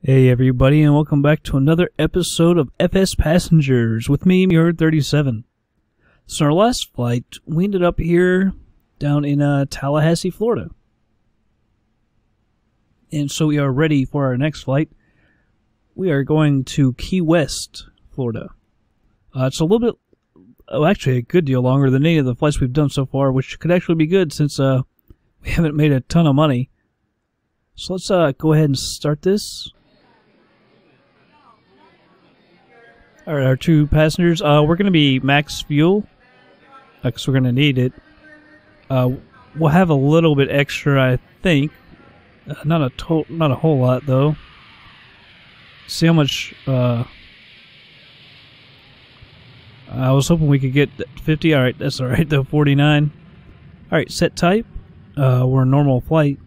Hey everybody, and welcome back to another episode of FsPassengers with me, your 37. So in our last flight, we ended up here down in Tallahassee, Florida. And so we are ready for our next flight. We are going to Key West, Florida. It's a little bit, actually a good deal longer than any of the flights we've done so far, which could actually be good since we haven't made a ton of money. So let's go ahead and start this. Alright, our two passengers, we're going to be max fuel, because we're going to need it. We'll have a little bit extra, I think. Not a whole lot, though. See how much, I was hoping we could get 50. Alright, that's alright, though, 49. Alright, set type. We're a normal flight.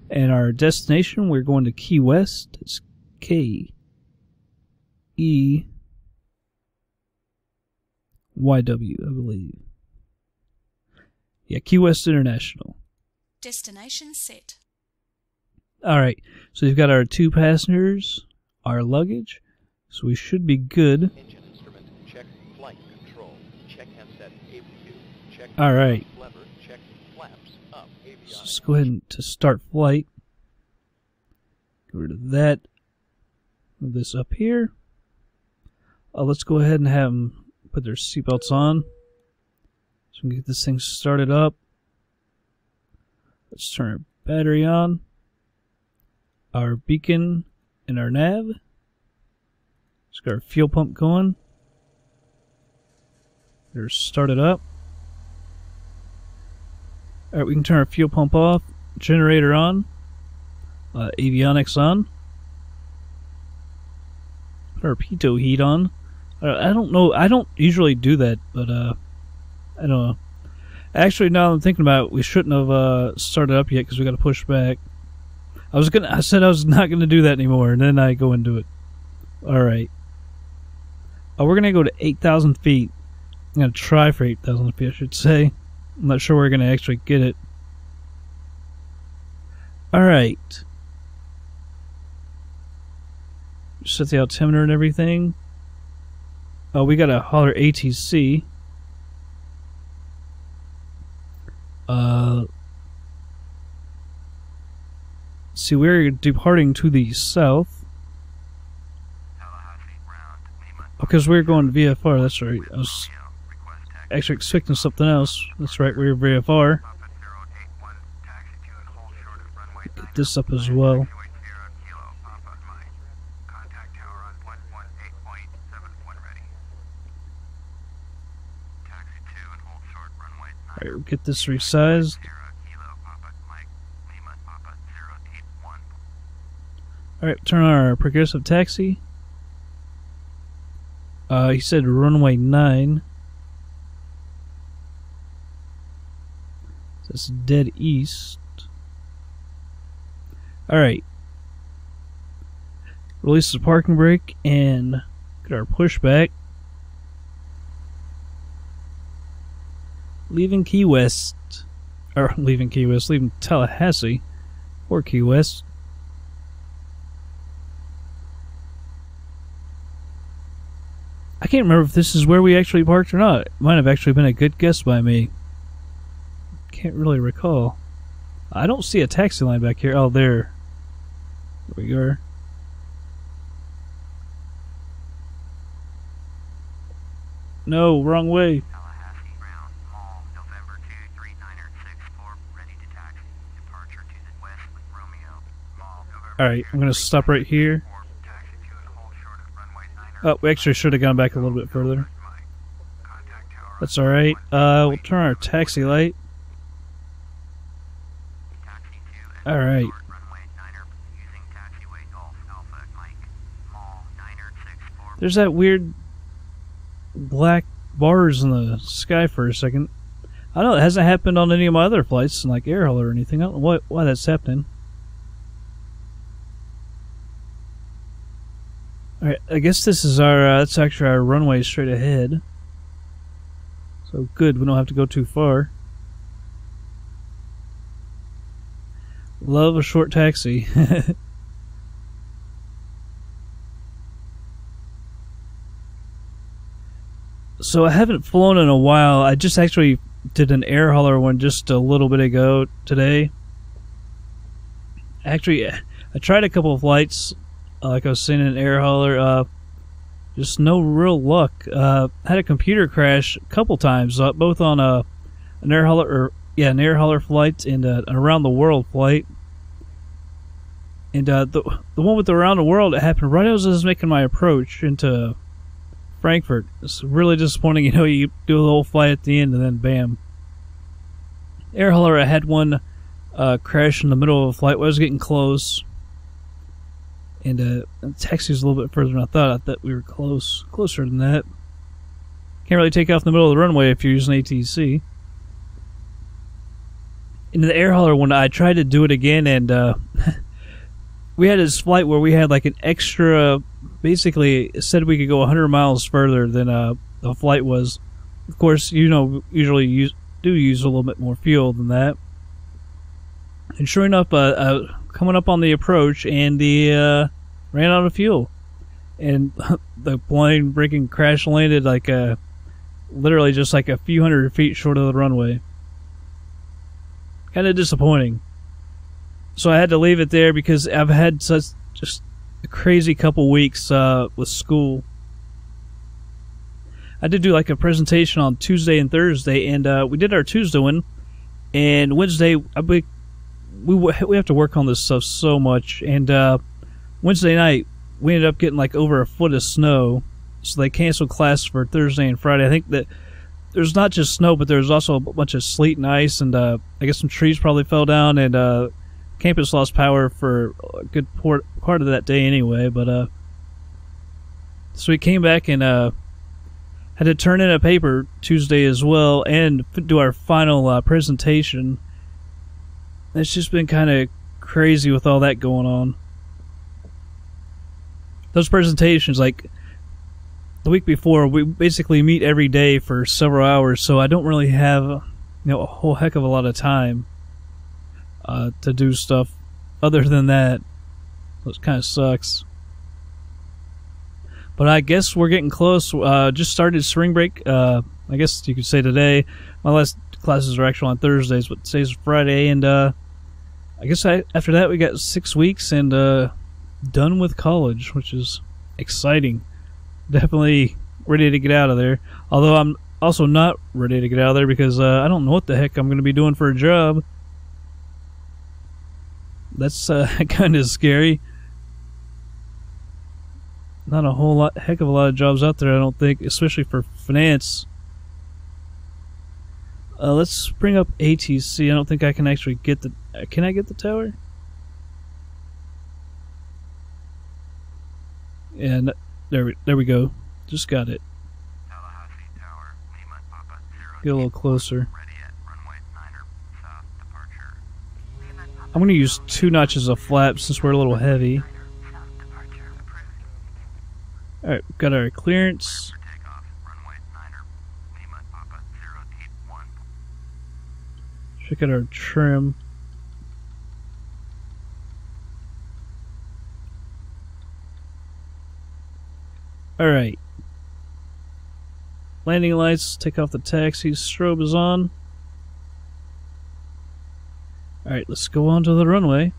And our destination, we're going to Key West. It's KEYW, I believe. Yeah, Key West International. Destination set. Alright, so we've got our two passengers, our luggage, so we should be good. Engine instrument, check flight control, check handset APU, check Alright. lever, check flaps up, avionics. So let's go ahead and to start flight. Get rid of that. Move this up here. Let's go ahead and have them put their seatbelts on so we can get this thing started up. Let's turn our battery on, our beacon, and our nav. Let's get our fuel pump going. Get her started up. Alright, we can turn our fuel pump off, generator on, avionics on, put our pitot heat on. I don't know. I don't usually do that, but I don't know. Actually, now I'm thinking about it, we shouldn't have started up yet because we got to push back. I said I was not gonna do that anymore, and then I go and do it. All right. We're gonna go to 8,000 feet. I'm gonna try for 8,000 feet, I should say. I'm not sure we're gonna actually get it. All right. Set the altimeter and everything. Oh, we gotta holler ATC. See, we're departing to the south. Because we're going to VFR, that's right. I was actually expecting something else. That's right, we're VFR. Get this up as well. Alright, we'll get this resized. Alright, turn on our progressive taxi. He said runway 9. That's dead east. Alright. Release the parking brake and get our pushback. Leaving Key West. Or leaving Key West, leaving Tallahassee or Key West. I can't remember if this is where we actually parked or not. It might have actually been a good guess by me. Can't really recall. I don't see a taxi line back here. Oh, there. There we are. No, wrong way. Tallahassee, Brown, Mall, November 23964, ready to taxi. Departure to the west with Romeo. Mall, November. Alright, I'm going to stop right here. Oh, we actually should have gone back a little bit further. That's alright. We'll turn our taxi light. Alright. There's that weird black bars in the sky for a second. I know it hasn't happened on any of my other flights, like air hull or anything. I don't know why that's happening. Alright, I guess this is our, that's actually our runway straight ahead. So good, we don't have to go too far. Love a short taxi. So I haven't flown in a while. I just actually did an air hauler one just a little bit ago today. Actually, I tried a couple of flights, like I was saying, an air hauler. Just no real luck. Had a computer crash a couple times, both on an air hauler flight and an around the world flight. And the one with the around the world, it happened right as I was making my approach into Frankfurt. It's really disappointing. You know, you do the whole flight at the end and then bam. Air hauler, I had one crash in the middle of a flight where I was getting close. And the taxi was a little bit further than I thought. I thought we were closer than that. Can't really take off in the middle of the runway if you're using ATC. In the air hauler one, I tried to do it again, and we had this flight where we had like an extra. Basically, it said we could go 100 miles further than the flight was. Of course, you know, usually use a little bit more fuel than that. And sure enough, coming up on the approach, and the ran out of fuel, and the plane freaking crash landed like literally just like a few hundred feet short of the runway. Kind of disappointing. So I had to leave it there because I've had such just a crazy couple weeks with school. I did do like a presentation on Tuesday and Thursday, and we did our Tuesday one, and Wednesday we have to work on this stuff so much, and Wednesday night we ended up getting like over a foot of snow, so they canceled class for Thursday and Friday. I think that there's not just snow, but there's also a bunch of sleet and ice, and I guess some trees probably fell down, and campus lost power for a good part of that day anyway. But so we came back and had to turn in a paper Tuesday as well and do our final presentation. It's just been kind of crazy with all that going on. Those presentations, like the week before, we basically meet every day for several hours, so I don't really have a whole heck of a lot of time to do stuff other than that. So it kind of sucks. But I guess we're getting close. Just started spring break. I guess you could say today. My last classes are actually on Thursdays, but today's Friday, and I guess after that we got 6 weeks and done with college, which is exciting. Definitely ready to get out of there. Although I'm also not ready to get out of there because I don't know what the heck I'm going to be doing for a job. That's kind of scary. Not a heck of a lot of jobs out there, I don't think, especially for finance. Let's bring up ATC. I don't think I can actually get the... Can I get the tower? And there we go. Just got it. Tallahassee Tower, Lima, Papa, 0, Get a little closer. ready at runway 9er, south departure. I'm going to use 2 notches of flap since we're a little heavy. South departure approved. Alright, got our clearance. For takeoff, runway 9er, Lima, Papa, 081. Check out our trim. Alright. Landing lights, take off the taxi, strobe is on. Alright, let's go on to the runway.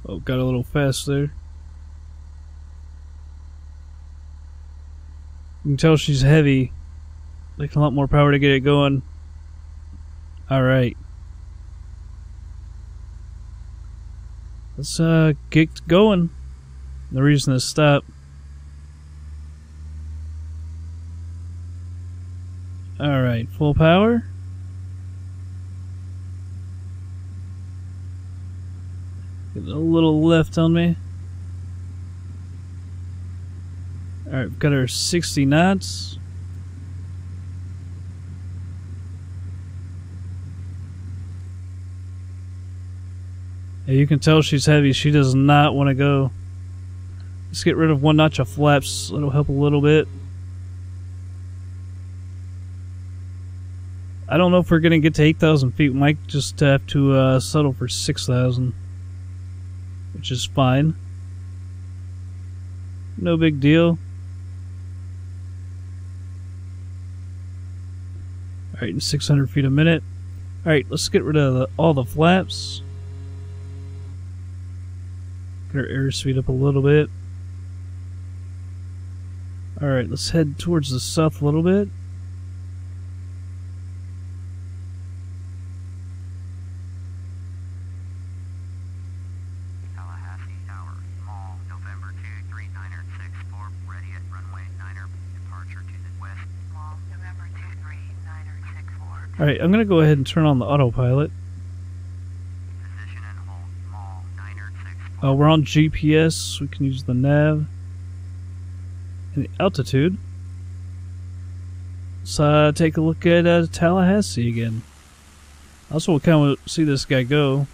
Oh, got a little fast there. You can tell she's heavy. Taking a lot more power to get it going. Alright. Let's get going. No reason to stop. Alright, full power. Get a little left on me. Alright, we've got our 60 knots. Yeah, you can tell she's heavy. She does not want to go. Let's get rid of 1 notch of flaps. That'll help a little bit. I don't know if we're gonna get to 8,000 feet. We might just have to settle for 6,000, which is fine. No big deal. Alright, 600 feet a minute. Alright, let's get rid of all the flaps. Get our airspeed up a little bit. Alright, let's head towards the south a little bit. Tallahassee Tower, small, November 23964, ready at runway 9er, departure to the west. Small, November 23964. Alright, I'm gonna go ahead and turn on the autopilot. Position and hold, small, 9er 64. We're on GPS, we can use the nav. And the altitude. Let's take a look at Tallahassee again. Also, we'll kind of see this guy go.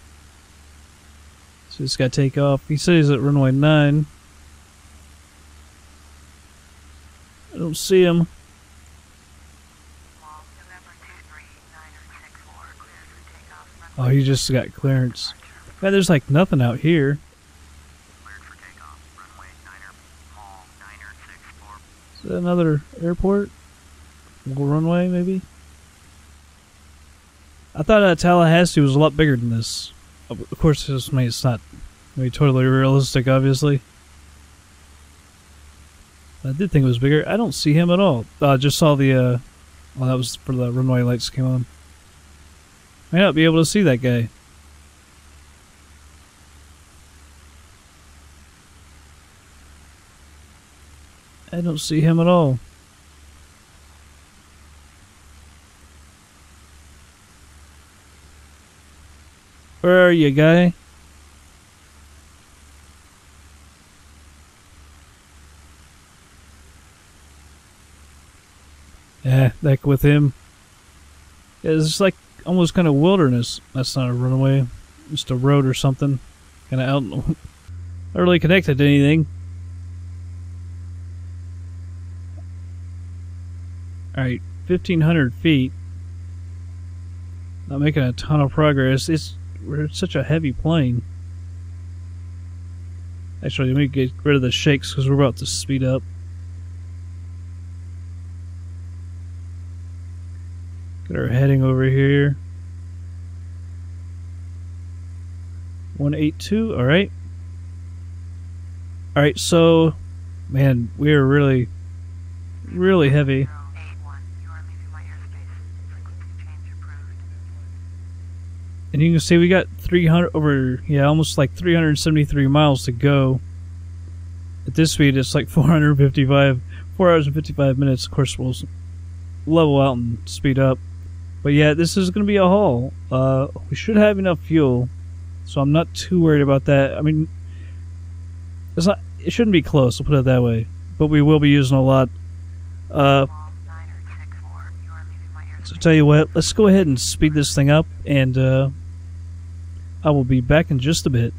See this guy take off. He says he's at runway 9. I don't see him. Small, November 23964, clear for takeoff. Oh, he just got clearance. Man, there's like nothing out here. Cleared for takeoff, runway 9er, small, 9er 64. Is that another airport? Little runway, maybe? I thought Tallahassee was a lot bigger than this. Of course, it's not maybe totally realistic, obviously. I did think it was bigger. I don't see him at all. I just saw the, well, that was for the runway lights came on. May not be able to see that guy. I don't see him at all. Where are you, guy? Yeah, back with him. Yeah, it's like almost kind of wilderness. That's not a runway. Just a road or something. Kind of out. Not really connected to anything. Alright, 1,500 feet. Not making a ton of progress. We're such a heavy plane. Actually, let me get rid of the shakes because we're about to speed up. Get our heading over here. 182, alright. Alright, so, man, we are really heavy. 081, you are leaving my airspace. Frequency change approved. And you can see we got 300 over, yeah, almost like 373 miles to go. At this speed, it's like 4 hours and 55 minutes. Of course, we'll level out and speed up. But yeah, this is going to be a haul. We should have enough fuel, so I'm not too worried about that. I mean, it shouldn't be close, I'll put it that way. But we will be using a lot. So tell you what, let's go ahead and speed this thing up, and I will be back in just a bit.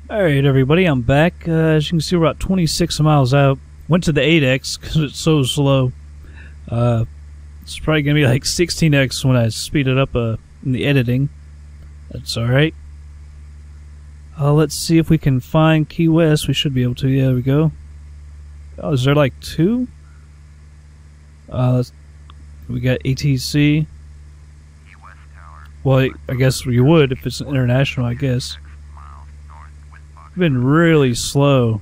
Alright, everybody, I'm back. As you can see, we're about 26 miles out. Went to the 8X because it's so slow. It's probably going to be like 16X when I speed it up in the editing. That's alright. Let's see if we can find Key West. We should be able to. Yeah, there we go. Oh, is there like two? We got ATC. Well, I guess you would if it's international, I guess. It's been really slow.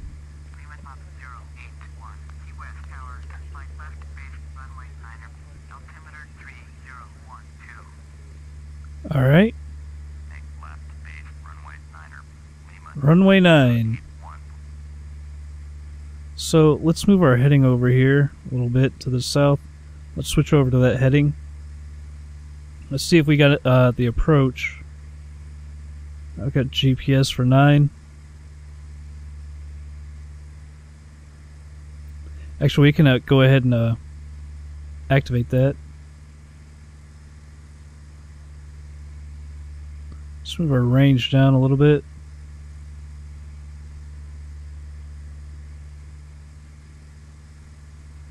Alright. Runway 9. So let's move our heading over here a little bit to the south. Let's switch over to that heading. Let's see if we got the approach. I've got GPS for 9. Actually, we can go ahead and activate that. Let's move our range down a little bit.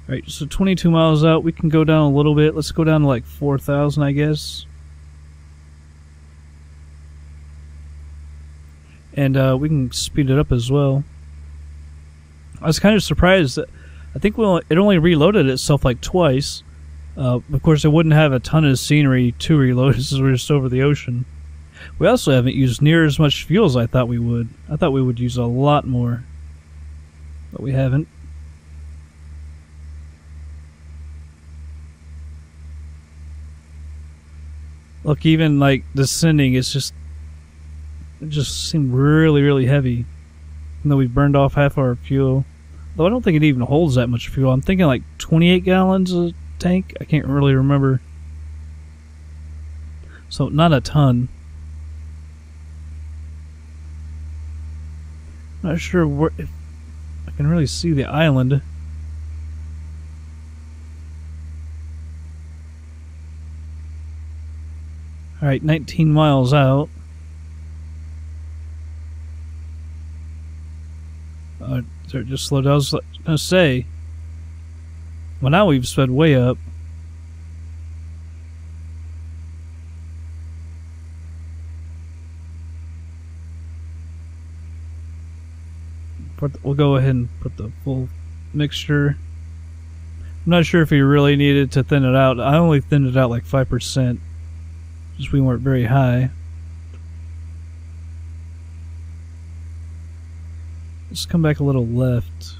Alright, so 22 miles out, we can go down a little bit. Let's go down to like 4,000, I guess. And we can speed it up as well. I was kind of surprised that I think it only reloaded itself like twice. Of course, it wouldn't have a ton of scenery to reload since we're just over the ocean. We also haven't used near as much fuel as I thought we would. I thought we would use a lot more, but we haven't. Look, even like descending, it just seemed really, really heavy. Even though we've burned off half our fuel. Though I don't think it even holds that much fuel. I'm thinking like 28 gallons a tank. I can't really remember. So not a ton. Not sure if I can really see the island. Alright, 19 miles out. Just slow down. I was going to say, well, now we've sped way up. We'll go ahead and put the full mixture. I'm not sure if we really needed to thin it out. I only thinned it out like 5%. Just we weren't very high. Let's come back a little left.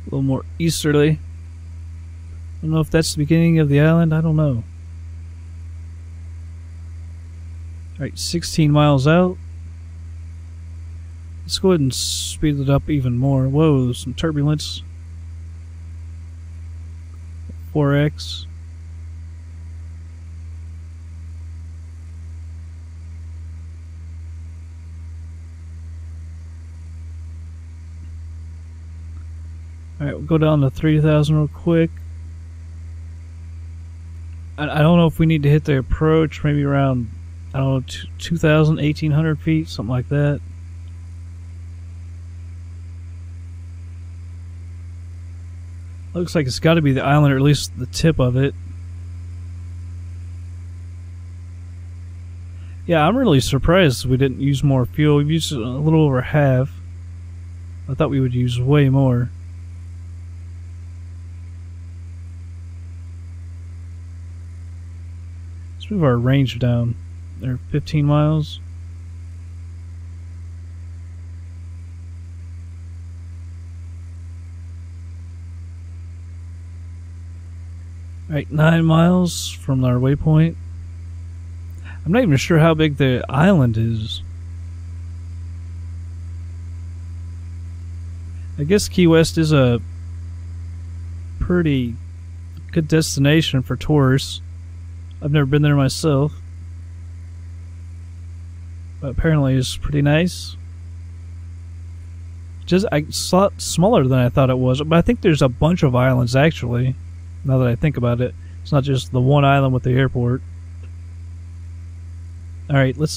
A little more easterly. I don't know if that's the beginning of the island. I don't know. Alright, 16 miles out. Let's go ahead and speed it up even more. Whoa, some turbulence. 4x. Alright, we'll go down to 3,000 real quick. I don't know if we need to hit the approach, maybe around, I don't know, 2,000, 1,800 feet, something like that. Looks like it's got to be the island, or at least the tip of it. Yeah, I'm really surprised we didn't use more fuel. We've used a little over half. I thought we would use way more. Let's move our range down. There, 15 miles. Alright, 9 miles from our waypoint. I'm not even sure how big the island is. I guess Key West is a pretty good destination for tourists. I've never been there myself, but apparently it's pretty nice. Just a lot smaller than I thought it was, but I think there's a bunch of islands actually. Now that I think about it, it's not just the one island with the airport. All right, let's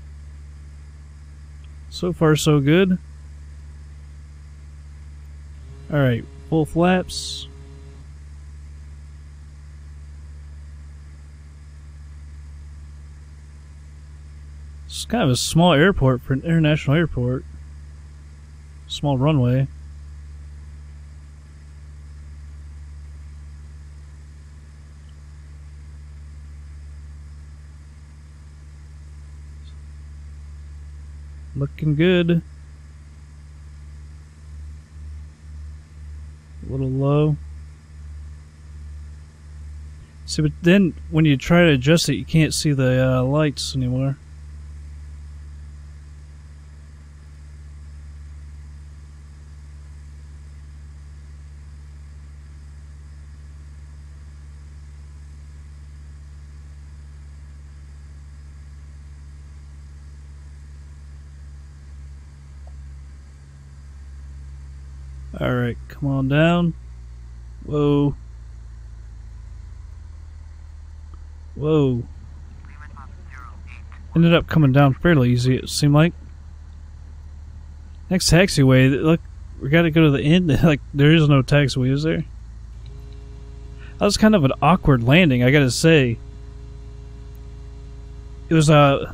So far, so good. Alright, full flaps. It's kind of a small airport for an international airport. Small runway. Looking good. A little low. See, but then when you try to adjust it, you can't see the lights anymore. Alright, come on down. Whoa. Whoa. Ended up coming down fairly easy, it seemed like. Next taxiway, look, we gotta go to the end. Like, there is no taxiway, is there? That was kind of an awkward landing, I gotta say. It was, I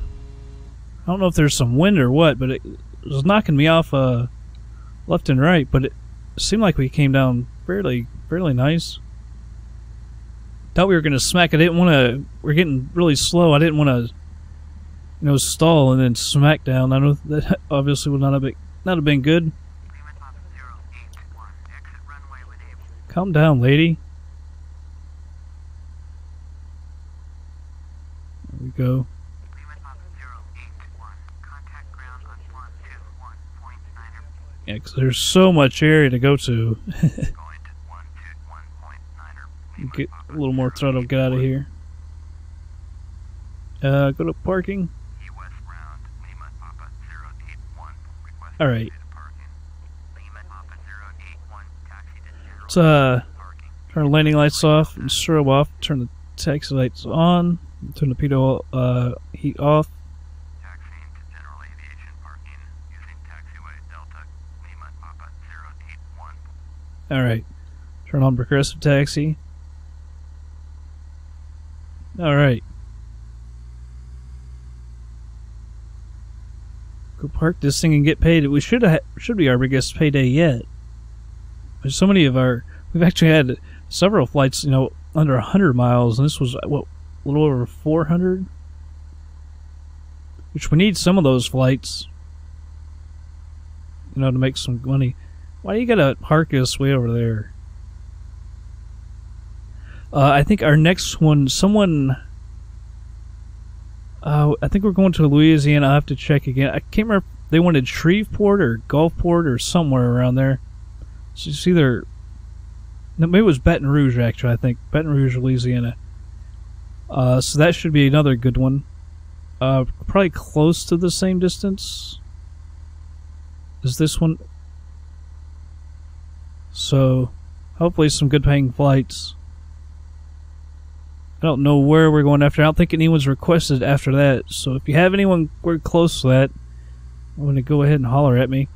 don't know if there's some wind or what, but it was knocking me off, left and right, but it seemed like we came down fairly nice. Thought we were gonna smack. I didn't want to. We're getting really slow. I didn't want to, stall and then smack down. I know that obviously would not have been good. Calm down, lady. There we go. Yeah, because there's so much area to go to. Get a little more throttle, get out of here. Go to parking. Alright. Let's turn the landing lights off and strobe off. Turn the taxi lights on. Turn the pitot heat off. Alright. Turn on progressive taxi. Alright. Go park this thing and get paid. We should be our biggest payday yet. There's so many of we've actually had several flights, under 100 miles, and this was, what, a little over 400? Which we need some of those flights, to make some money. Why do you gotta park us way over there? I think our next one, I think we're going to Louisiana. I'll have to check again. I can't remember if they wanted Shreveport or Gulfport or somewhere around there. So it's either... No, maybe it was Baton Rouge, actually, I think. Baton Rouge, Louisiana. So that should be another good one. Probably close to the same distance as this one. So, hopefully some good paying flights. I don't know where we're going after. I don't think anyone's requested after that. So if you have anyone close to that, I'm going to go ahead and holler at me.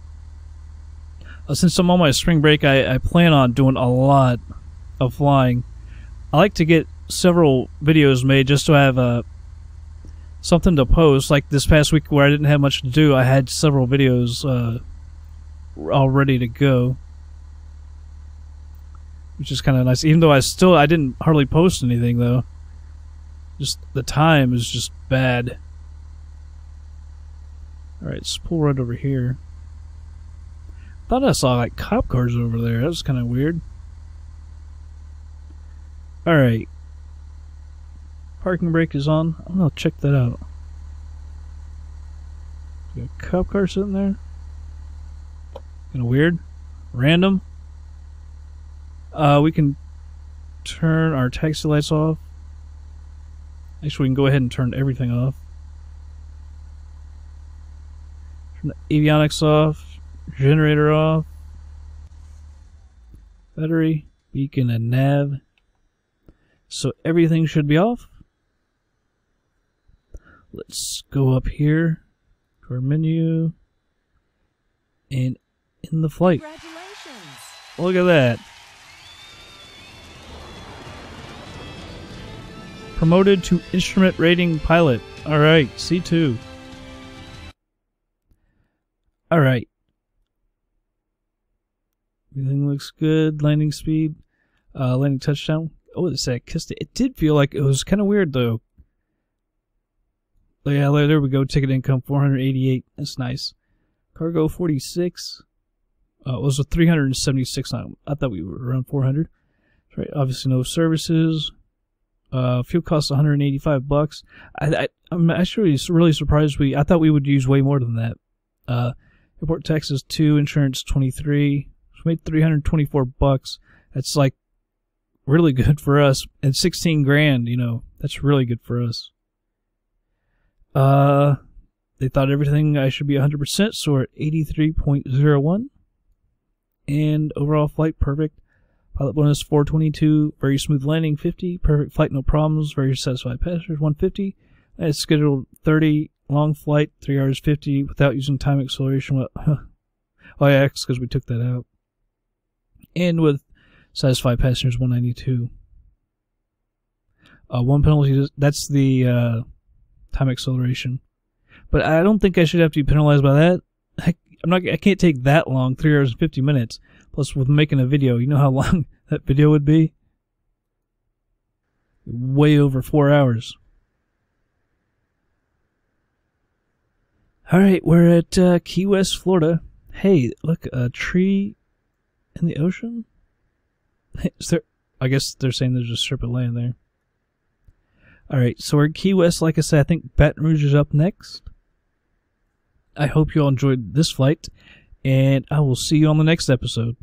Since I'm on my spring break, I plan on doing a lot of flying. I like to get several videos made just to have something to post. Like this past week where I didn't have much to do, I had several videos all ready to go. Which is kind of nice. Even though I didn't hardly post anything, though. Just the time is just bad. Alright, let's pull right over here. Thought I saw like cop cars over there. That was kind of weird. Alright. Parking brake is on. I'm gonna check that out. Got a cop car sitting there. Kind of weird. Random. We can turn our taxi lights off. Actually, we can go ahead and turn everything off. Turn the avionics off. Generator off. Battery, beacon, and nav. So everything should be off. Let's go up here to our menu. And in the flight. Congratulations! Look at that. Promoted to instrument rating pilot. Alright, C2. Alright. Everything looks good. Landing speed. Landing touchdown. Oh, it said kissed it. It did feel like it was kind of weird though. Yeah, there we go. Ticket income 488. That's nice. Cargo 46. It was a 376. I thought we were around 400. Right. Obviously no services. Fuel costs $185. I'm actually really surprised. I thought we would use way more than that. Airport taxes 2, insurance 23. So we made $324. That's like really good for us. And 16 grand, you know, that's really good for us. They thought everything I should be 100%, so we're at 83.01. And overall flight perfect. Pilot bonus 422. Very smooth landing 50. Perfect flight, no problems. Very satisfied passengers 150. And it's scheduled 30. Long flight 3 hours 50 without using time acceleration. Oh yeah, it's because we took that out. And with satisfied passengers 192. One penalty. That's the time acceleration. But I don't think I should have to be penalized by that. I can't take that long, 3 hours and 50 minutes. Plus, with making a video, you know how long that video would be? Way over 4 hours. Alright, we're at Key West, Florida. Hey, look, a tree in the ocean? Is there? I guess they're saying there's a strip of land there. Alright, so we're at Key West. Like I said, I think Baton Rouge is up next. I hope you all enjoyed this flight, and I will see you on the next episode.